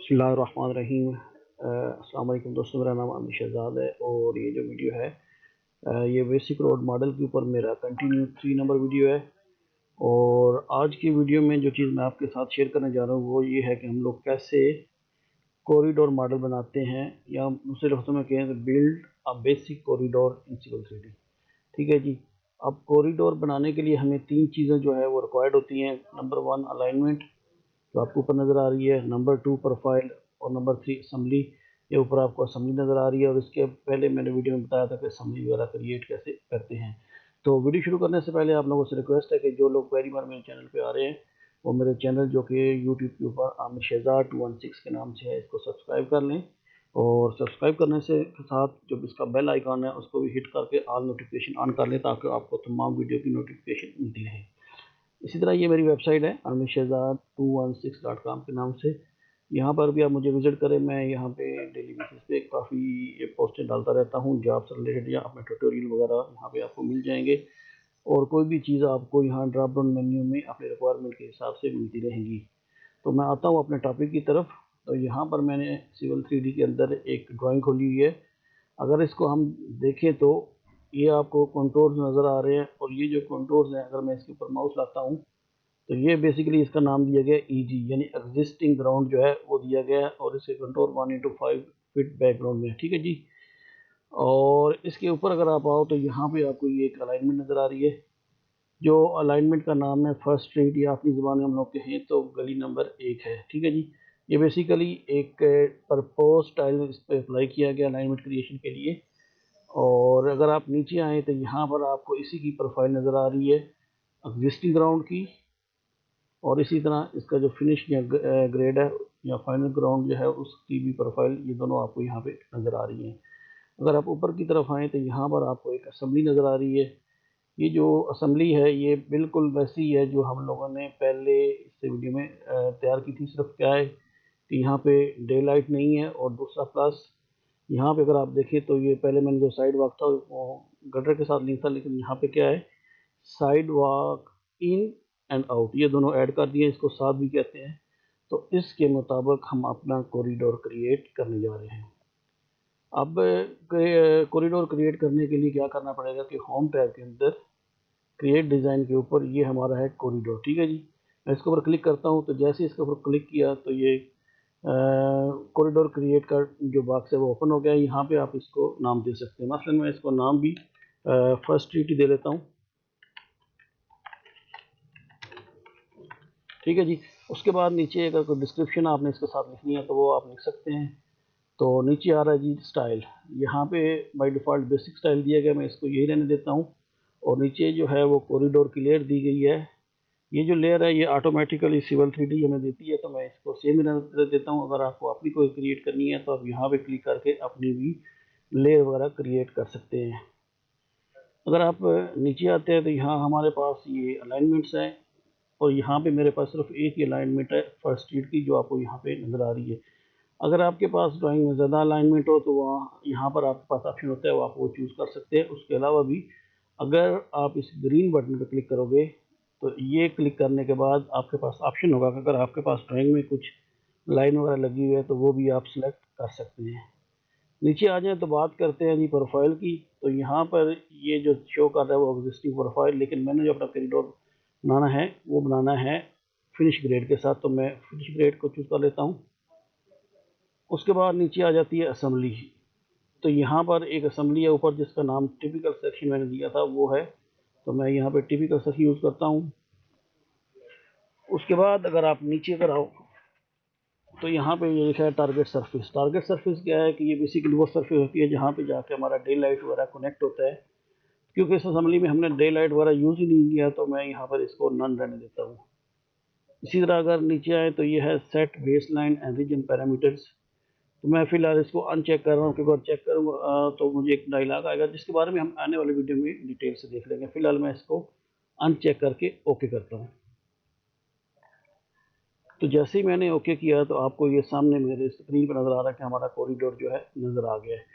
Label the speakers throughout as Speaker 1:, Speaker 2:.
Speaker 1: बिस्मिल्लाहिर्रहमानिर्रहीम। अस्सलाम वालेकुम दोस्तों, मेरा नाम अमीर शहजाद है और ये जो वीडियो है ये बेसिक रोड मॉडल के ऊपर मेरा कंटिन्यू 3 नंबर वीडियो है। और आज की वीडियो में जो चीज़ मैं आपके साथ शेयर करने जा रहा हूँ वो ये है कि हम लोग कैसे कॉरिडोर मॉडल बनाते हैं, या दूसरे लफ्ज़ों में कहें तो build a basic corridor in civil 3D। ठीक है जी। अब कॉरिडोर बनाने के लिए हमें 3 चीज़ें जो है वो रिक्वायर्ड होती हैं। नंबर 1 अलाइनमेंट, जो आपको ऊपर नज़र आ रही है। नंबर 2 प्रोफाइल, और नंबर 3 असम्बली। ये ऊपर आपको असम्बली नज़र आ रही है, और इसके पहले मैंने वीडियो में बताया था कि असम्बली वगैरह क्रिएट कैसे करते हैं। तो वीडियो शुरू करने से पहले आप लोगों से रिक्वेस्ट है कि जो लोग पहली बार मेरे चैनल पे आ रहे हैं वो मेरे चैनल जो कि यूट्यूब के ऊपर आमिर शहजाद 216 के नाम से है, इसको सब्सक्राइब कर लें। और सब्सक्राइब करने से के साथ जो इसका बेल आइकॉन है उसको भी हिट करके ऑल नोटिफिकेशन ऑन कर लें, ताकि आपको तमाम वीडियो की नोटिफिकेशन मिलती रहे। इसी तरह ये मेरी वेबसाइट है आमिर शहजाद 216.com के नाम से। यहाँ पर भी आप मुझे विज़िट करें। मैं यहाँ पे डेली बेसिस पे काफ़ी पोस्टें डालता रहता हूँ जॉब से रिलेटेड, या अपने ट्यूटोरियल वगैरह यहाँ पे आपको मिल जाएंगे। और कोई भी चीज़ आपको यहाँ ड्रॉप डाउन मेन्यू में अपने रिक्वायरमेंट के हिसाब से मिलती रहेंगी। तो मैं आता हूँ अपने टॉपिक की तरफ। तो यहाँ पर मैंने सिविल 3D के अंदर एक ड्राइंग खोली हुई है। अगर इसको हम देखें तो ये आपको कंटोर्स नज़र आ रहे हैं, और ये जो कंटोर्स हैं अगर मैं इसके ऊपर माउस लाता हूँ तो ये बेसिकली इसका नाम दिया गया ईजी, यानी एग्जिस्टिंग ग्राउंड जो है वो दिया गया है, और इसके कंट्रोल 1:5 फीट बैकग्राउंड में है। ठीक है जी। और इसके ऊपर अगर आप आओ तो यहाँ पे आपको ये एक अलाइनमेंट नज़र आ रही है। जो अलाइनमेंट का नाम है फर्स्ट स्ट्रीट, या अपनी ज़ुबान में हम लोग कहें तो गली नंबर 1 है। ठीक है जी। ये बेसिकली एक प्रपोज स्टाइल इस पर अप्लाई किया गया अलाइनमेंट क्रिएशन के लिए। और अगर आप नीचे आए तो यहाँ पर आपको इसी की प्रोफाइल नज़र आ रही है एग्जिस्टिंग ग्राउंड की, और इसी तरह इसका जो फिनिश या ग्रेड है या फाइनल ग्राउंड जो है उसकी भी प्रोफाइल, ये दोनों आपको यहाँ पे नज़र आ रही हैं। अगर आप ऊपर की तरफ आएँ तो यहाँ पर आपको एक असम्बली नज़र आ रही है। ये जो असम्बली है ये बिल्कुल वैसी है जो हम लोगों ने पहले इस वीडियो में तैयार की थी। सिर्फ क्या है कि यहाँ पे डे लाइट नहीं है, और दूसरा प्लस यहाँ पे अगर आप देखें तो ये पहले मैंने जो साइड वॉक था वो गटर के साथ लिंक था, लेकिन यहाँ पे क्या है, side walk in and out, ये दोनों ऐड कर दिए, इसको साथ भी कहते हैं। तो इसके मुताबिक हम अपना कॉरिडोर क्रिएट करने जा रहे हैं। अब कॉरिडोर क्रिएट करने के लिए क्या करना पड़ेगा कि होम टैब के अंदर क्रिएट डिज़ाइन के ऊपर ये हमारा है कॉरिडोर। ठीक है जी। मैं इसके ऊपर क्लिक करता हूँ तो जैसे इसके ऊपर क्लिक किया तो ये कॉरिडोर क्रिएट का जो बॉक्स है वो ओपन हो गया। यहाँ पे आप इसको नाम दे सकते हैं। मसलन मैं इसको नाम भी फर्स्ट स्ट्रीट ही दे लेता हूँ। ठीक है जी। उसके बाद नीचे अगर कोई डिस्क्रिप्शन आपने इसके साथ लिखनी है तो वो आप लिख सकते हैं। तो नीचे आ रहा है जी स्टाइल। यहाँ पे बाय डिफ़ॉल्ट बेसिक स्टाइल दिया गया, मैं इसको यही रहने देता हूँ। और नीचे जो है वो कॉरिडोर की लेयर दी गई है। ये जो लेयर है ये ऑटोमेटिकली सिविल 3D हमें देती है, तो मैं इसको सेम ही रहने देता हूँ। अगर आपको अपनी कोई क्रिएट करनी है तो आप यहाँ पे क्लिक करके अपनी भी लेयर वगैरह क्रिएट कर सकते हैं। अगर आप नीचे आते हैं तो यहाँ हमारे पास ये अलाइनमेंट्स हैं, और यहाँ पे मेरे पास सिर्फ एक ही अलाइनमेंट है फर्स्ट स्ट्रीट की, जो आपको यहाँ पे नज़र आ रही है। अगर आपके पास ड्राइंग में ज़्यादा अलाइनमेंट हो तो वहाँ यहाँ पर आपके पास ऑप्शन होता है, वो आप वो चूज़ कर सकते हैं। उसके अलावा भी अगर आप इस ग्रीन बटन पर क्लिक करोगे तो ये क्लिक करने के बाद आपके पास ऑप्शन होगा कि अगर आपके पास ड्राइंग में कुछ लाइन वगैरह लगी हुई है तो वो भी आप सिलेक्ट कर सकते हैं। नीचे आ जाए तो बात करते हैं जी प्रोफाइल की। तो यहाँ पर ये जो शो कर रहा है वो एग्जिस्टिंग प्रोफाइल, लेकिन मैंने जो अपना कॉरिडोर बनाना है वो बनाना है फिनिश ग्रेड के साथ, तो मैं फिनिश ग्रेड को चूज़ कर लेता हूँ। उसके बाद नीचे आ जाती है असम्बली। तो यहाँ पर एक असम्बली है ऊपर जिसका नाम टिपिकल सेक्शन मैंने दिया था वो है, तो मैं यहाँ पे टिपिकल सेक्शन यूज़ करता हूँ। उसके बाद अगर आप नीचे अगर आओ तो यहाँ पे ये लिखा है टारगेट सरफेस। टारगेट सरफेस क्या है कि ये बेसिकली वो सरफेस होती है जहाँ पे जाके हमारा डे लाइट वगैरह कनेक्ट होता है। क्योंकि इस असम्बली में हमने डे लाइट वगैरह यूज़ ही नहीं किया तो मैं यहाँ पर इसको नन रहने देता हूँ। इसी तरह अगर नीचे आए तो ये है set base line and region parameters. तो मैं फिलहाल इसको अनचेक कर रहा हूँ, क्योंकि चेक करूँगा तो मुझे एक डायलॉग आएगा जिसके बारे में हम आने वाले वीडियो में डिटेल से देख लेंगे। फिलहाल मैं इसको अनचेक करके ओके करता हूँ। तो जैसे ही मैंने ओके किया तो आपको ये सामने मेरे स्क्रीन पर नज़र आ रहा है कि हमारा कॉरिडोर जो है नज़र आ गया है।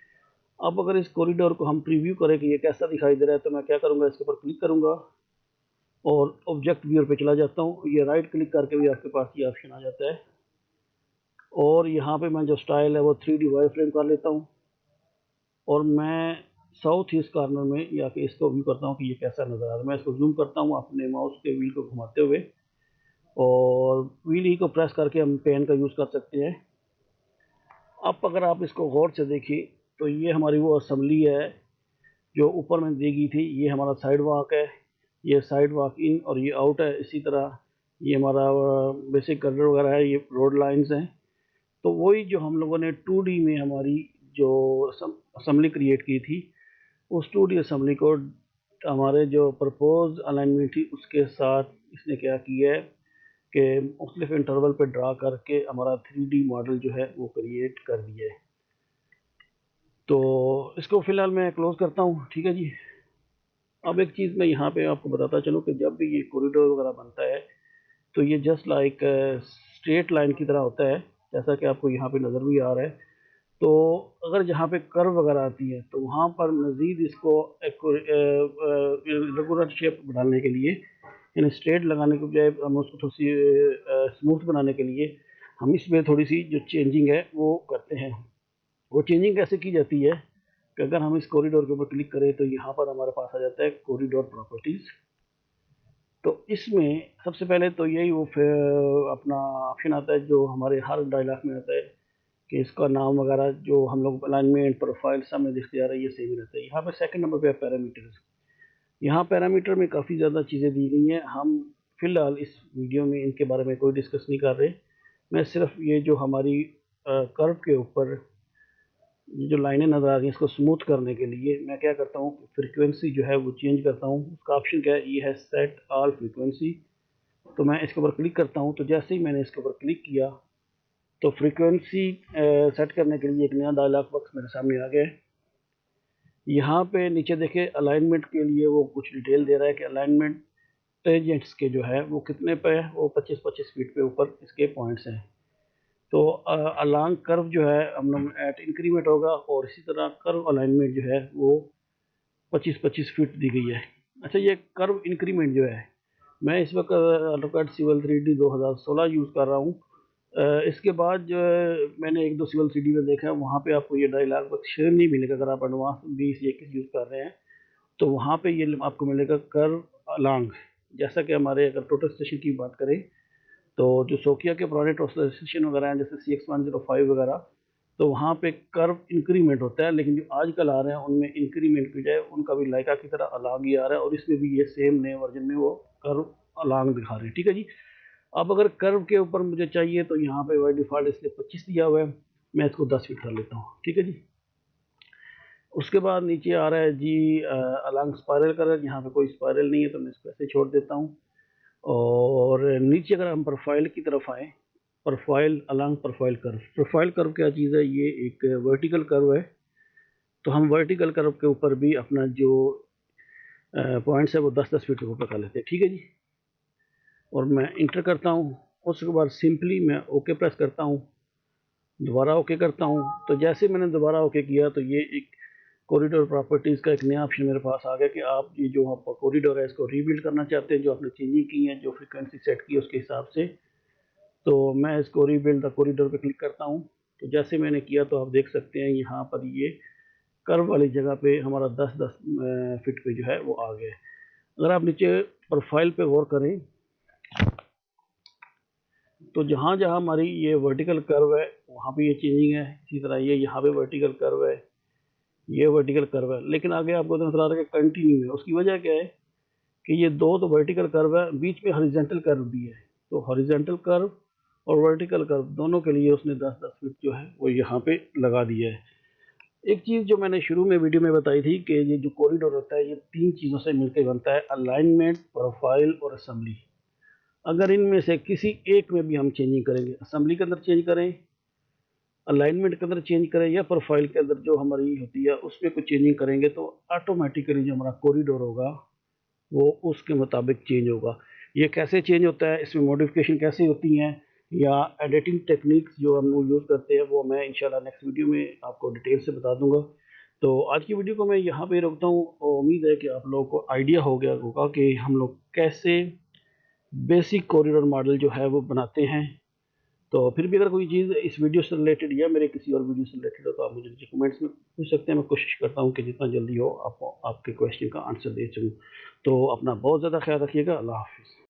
Speaker 1: अब अगर इस कॉरिडोर को हम प्रीव्यू करें कि ये कैसा दिखाई दे रहा है तो मैं क्या करूँगा, इसके ऊपर क्लिक करूँगा और ऑब्जेक्ट व्यूअर पे चला जाता हूँ। ये राइट क्लिक करके भी आपके पास ये ऑप्शन आ जाता है, और यहाँ पे मैं जो स्टाइल है वो 3D वायर फ्रेम कर लेता हूँ, और मैं साउथ ईस्ट कॉर्नर में या कि इसको व्यू करता हूँ कि ये कैसा नज़र आ रहा है। मैं इसको जूम करता हूँ अपने माउस के व्हील को घुमाते हुए, और व्हील ही को प्रेस करके हम पेन का यूज़ कर सकते हैं। अब अगर आप इसको गौर से देखिए तो ये हमारी वो असेंबली है जो ऊपर में दी गई थी। ये हमारा साइड वॉक है, ये साइड वॉक इन और ये आउट है। इसी तरह ये हमारा बेसिक कलर वगैरह है, ये रोड लाइंस हैं। तो वही जो हम लोगों ने 2D में हमारी जो असेंबली क्रिएट की थी, उस 2D असेंबली को हमारे जो प्रपोज अलाइनमेंट थी उसके साथ इसने क्या किया है कि मुख्तलिफ इंटरवल पे ड्रा करके हमारा 3D मॉडल जो है वो क्रिएट कर दिया है। तो इसको फ़िलहाल मैं क्लोज़ करता हूँ, ठीक है जी। अब एक चीज़ मैं यहाँ पे आपको बताता चलूँ कि जब भी ये कॉरिडोर वगैरह बनता है तो ये जस्ट लाइक स्ट्रेट लाइन की तरह होता है, जैसा कि आपको यहाँ पे नज़र भी आ रहा है। तो अगर जहाँ पे कर्व वगैरह आती है तो वहाँ पर मज़ीद इसको एक रेगुलर शेप बनाने के लिए, यानी स्ट्रेट लगाने के बजाय हम उसको थोड़ी सी स्मूथ बनाने के लिए हम इसमें थोड़ी सी जो चेंजिंग है वो करते हैं। वो चेंजिंग कैसे की जाती है कि अगर हम इस कॉरिडोर के ऊपर क्लिक करें तो यहाँ पर हमारे पास आ जाता है कॉरिडोर प्रॉपर्टीज़। तो इसमें सबसे पहले तो यही वो फिर अपना ऑप्शन आता है जो हमारे हर डायलॉग में आता है कि इसका नाम वगैरह जो हम लोग अलाइनमेंट प्रोफाइल सामने दिखते जा रहा है ये सेम ही रहता है। यहाँ पर सेकंड नंबर पे है पैरामीटर्स। यहाँ पैरामीटर में काफ़ी ज़्यादा चीज़ें दी गई हैं। हम फिलहाल इस वीडियो में इनके बारे में कोई डिस्कस नहीं कर रहे। मैं सिर्फ ये जो हमारी कर्व के ऊपर ये जो लाइनें नज़र आ रही हैं इसको स्मूथ करने के लिए मैं क्या करता हूँ, फ्रीक्वेंसी जो है वो चेंज करता हूँ। उसका ऑप्शन क्या है, ये है सेट ऑल फ्रीक्वेंसी। तो मैं इसके ऊपर क्लिक करता हूँ। तो जैसे ही मैंने इसके ऊपर क्लिक किया तो फ्रीक्वेंसी सेट करने के लिए एक नया डायलॉग बॉक्स मेरे सामने आ गया है। यहाँ पे नीचे देखे अलाइनमेंट के लिए वो कुछ डिटेल दे रहा है कि अलाइनमेंट टेंजेंट्स के जो है वो कितने पे है, वो 25-25 फीट पे ऊपर इसके पॉइंट्स हैं। तो अलोंग कर्व जो है हम लोग एट इंक्रीमेंट होगा, और इसी तरह कर्व अलाइनमेंट जो है वो 25-25 फीट दी गई है। अच्छा, ये कर्व इंक्रीमेंट जो है मैं इस वक्त AutoCAD Civil 3D 2016 यूज़ कर रहा हूँ। इसके बाद जो है मैंने एक दो Civil 3D में देखा है, वहाँ पे आपको ये डायलॉग बॉक्स नहीं मिलेगा। अगर आप एडवांस 20 या 21 यूज़ कर रहे हैं तो वहाँ पे ये आपको मिलेगा कर्व अलोंग। जैसा कि हमारे अगर टोटल स्टेशन की बात करें तो जो सोकिया के पुराने टोटल स्टेशन वगैरह हैं जैसे CX105 वगैरह, तो वहाँ पे कर्व इंक्रीमेंट होता है। लेकिन जो आजकल आ रहे हैं उनमें इंक्रीमेंट की बजाय उनका भी लाइका की तरह अलोंग ही आ रहा है, और इसमें भी ये सेम नए वर्जन में वो कर्व अलोंग दिखा रहे हैं, ठीक है जी। अब अगर कर्व के ऊपर मुझे चाहिए तो यहाँ पे बाय डिफ़ॉल्ट इसलिए 25 दिया हुआ है, मैं इसको 10 फीट कर लेता हूँ, ठीक है जी। उसके बाद नीचे आ रहा है जी अलोंग स्पायरल कलर। यहाँ पे कोई स्पायरल नहीं है तो मैं इसको ऐसे छोड़ देता हूँ। और नीचे अगर हम प्रोफाइल की तरफ आए, profile along profile curve. Profile curve क्या चीज़ है, ये एक वर्टिकल कर्व है। तो हम वर्टिकल कर्व के ऊपर भी अपना जो पॉइंट्स है वो 10-10 फीट के ऊपर कर लेते हैं, ठीक है जी। और मैं इंटर करता हूँ। उसके बाद सिंपली मैं ओके प्रेस करता हूँ, दोबारा ओके करता हूँ। तो जैसे मैंने दोबारा ओके किया तो ये एक कॉरिडोर प्रॉपर्टीज़ का एक नया ऑप्शन मेरे पास आ गया कि आप ये जो आपका कॉरिडोर है इसको रीबिल्ड करना चाहते हैं, जो आपने चेंजिंग की है, जो फ्रीक्वेंसी सेट की है उसके हिसाब से। तो मैं इसको रीबिल्ड द कॉरिडोर पे क्लिक करता हूँ। तो जैसे मैंने किया तो आप देख सकते हैं यहाँ पर ये कर्व वाली जगह पे हमारा 10-10 फीट पे जो है वो आ गया है। अगर आप नीचे प्रोफाइल पे गौर करें तो जहाँ जहाँ हमारी ये वर्टिकल कर्व है वहाँ पे ये चेंजिंग है। इसी तरह ये यहाँ पे वर्टिकल कर्व है, ये वर्टिकल कर्व है, लेकिन आगे आपको नजर आ रहा है कि कंटिन्यू है। उसकी वजह क्या है कि ये दो तो वर्टिकल कर्व है, बीच में हॉरिजॉन्टल कर्व भी है। तो हॉरिजॉन्टल कर्व और वर्टिकल कर्व दोनों के लिए उसने 10-10 फीट जो है वो यहाँ पे लगा दिया है। एक चीज़ जो मैंने शुरू में वीडियो में बताई थी कि ये जो कॉरिडोर होता है ये 3 चीज़ों से मिलकर बनता है, अलाइनमेंट, प्रोफाइल और असेंबली। अगर इनमें से किसी एक में भी हम चेंजिंग करेंगे, असेंबली के अंदर चेंज करें, अलाइनमेंट के अंदर चेंज करें, या प्रोफाइल के अंदर जो हमारी होती है उसमें कुछ चेंजिंग करेंगे, तो ऑटोमेटिकली जो हमारा कॉरिडोर होगा वो उसके मुताबिक चेंज होगा। ये कैसे चेंज होता है, इसमें मॉडिफिकेशन कैसे होती हैं, या एडिटिंग टेक्निक्स जो हम लोग यूज़ करते हैं, वो मैं इंशाल्लाह नेक्स्ट वीडियो में आपको डिटेल से बता दूंगा। तो आज की वीडियो को मैं यहाँ पे रोकता हूँ, और उम्मीद है कि आप लोगों को आइडिया हो गया होगा कि हम लोग कैसे बेसिक कॉरिडोर मॉडल जो है वो बनाते हैं। तो फिर भी अगर कोई चीज़ इस वीडियो से रिलेटेड या मेरे किसी और वीडियो से रिलेटेड हो तो आप मुझे नीचे कमेंट्स में पूछ सकते हैं। मैं कोशिश करता हूँ कि जितना जल्दी हो आपको आपके क्वेश्चन का आंसर दे सकूँ। तो अपना बहुत ज़्यादा ख्याल रखिएगा। अल्लाह हाफिज़।